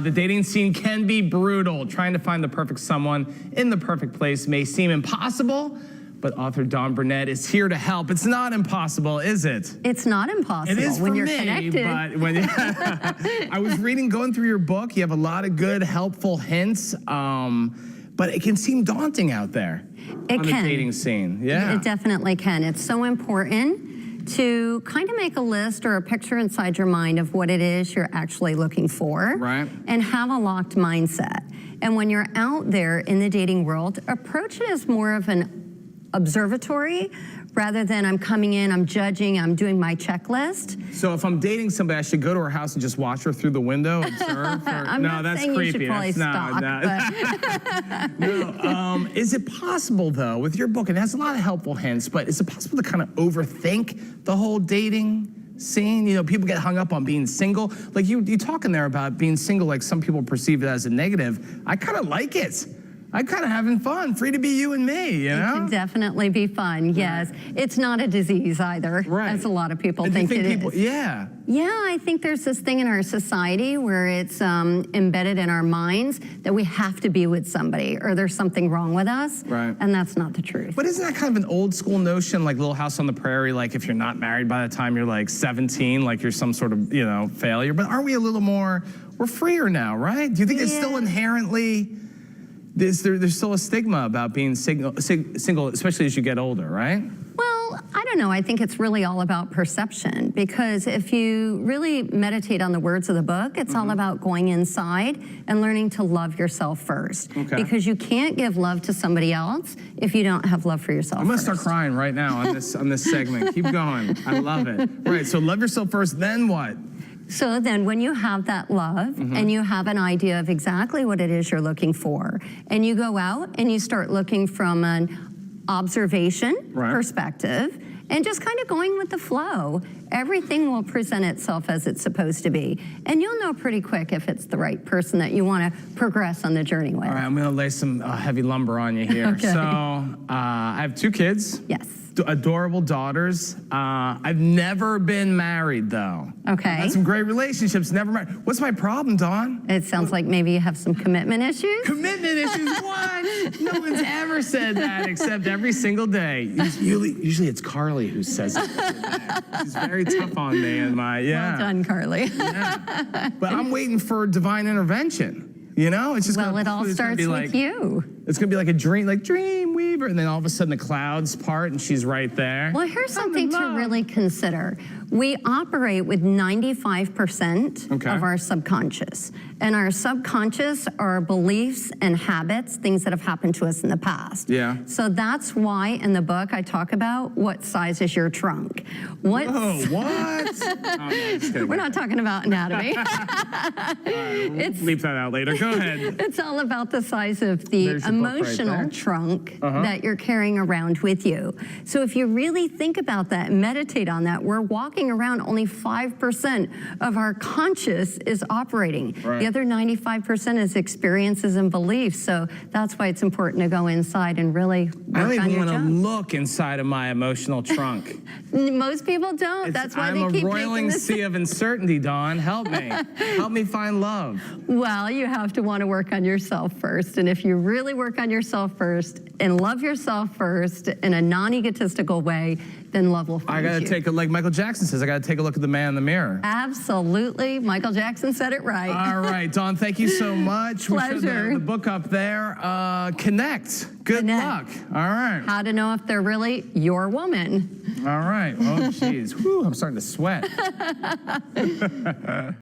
The dating scene can be brutal. Trying to find the perfect someone in the perfect place may seem impossible, but author Dawn Burnett is here to help. It's not impossibut is it? It's not impossible it is when for you're me, connected. But when I was going through your book, you have a lot of good, helpful hints, but it can seem daunting out there on the dating scene. Yeah. It definitely can. It's so important to kind of make a list or a picture inside your mind of what it is you're actually looking for. Right. And have a locked mindset. And when you're out there in the dating world, approach it as more of an observatory rather than I'm coming in, I'm judging, I'm doing my checklist. So if I'm dating somebody, I should go to her house and just watch her through the window, observe? I'm not that's saying creepy. You should probably stalk, No, is it possible, though, with your book, and it has a lot of helpful hints, but is it possible to kind of overthink the whole dating scene? You know, people get hung up on being single. Like you talk in there about being single, like some people perceive it as a negative. I kind of like it. I'm kind of having fun, free to be you and me, you know? It can definitely be fun, yes. It's not a disease either, as a lot of people think it is. Yeah. Yeah, I think there's this thing in our society where it's embedded in our minds that we have to be with somebody or there's something wrong with us, and that's not the truth. But isn't that kind of an old school notion, like Little House on the Prairie, like if you're not married by the time you're like 17, like you're some sort of, you know, failure? But aren't we a little more, we're freer now, right? Do you think it's still inherently... There's still a stigma about being single, especially as you get older, right? Well, I don't know. I think it's really all about perception because if you really meditate on the words of the book, it's all about going inside and learning to love yourself first. Because you can't give love to somebody else if you don't have love for yourself I'm going to start crying right now on this segment. Keep going. I love it. Right, so love yourself first, then what? So then when you have that love and you have an idea of exactly what it is you're looking for, and you go out and you start looking from an observation perspective and just kind of going with the flow, everything will present itself as it's supposed to be. And you'll know pretty quick if it's the right person that you want to progress on the journey with. All right, I'm going to lay some heavy lumber on you here. So I have 2 kids. Yes. Adorable daughters. I've never been married, though. Okay. I've had some great relationships, never married. What's my problem, Dawn? It sounds like maybe you have some commitment issues. Commitment issues? What? No one's ever said that except every single day. Usually it's Carly who says it. She's very tough on me and my, Well done, Carly. But I'm waiting for divine intervention. You know, it's just well, it all starts with you. It's gonna be like a dream, like dream weaver, and then all of a sudden the clouds part and she's right there. Well, here's something to really consider. We operate with 95% of our subconscious. And our subconscious are beliefs and habits, things that have happened to us in the past. Yeah. So that's why in the book I talk about what size is your trunk. Whoa, what? We're not talking about anatomy. We'll leave that out later. Go ahead. It's all about the size of the emotional trunk that you're carrying around with you. So if you really think about that and meditate on that, we're walking around only 5% of our conscious is operating. The other 95% is experiences and beliefs. So that's why it's important to go inside and really work on your junk. I don't even want to look inside of my emotional trunk. Most people don't. That's why they keep making this. I'm a roiling sea of uncertainty, Dawn. Help me. Help me find love. Well, you have to want to work on yourself first. And if you really work on yourself first and love yourself first in a non-egotistical way, then love will find you. I got to take like Michael Jackson says, I got to take a look at the man in the mirror. Absolutely. Michael Jackson said it right. All right, Dawn, thank you so much. Pleasure. We showed the book up there. Connect. Good luck. All right. How to know if they're really your woman. All right. Oh, jeez. I'm starting to sweat.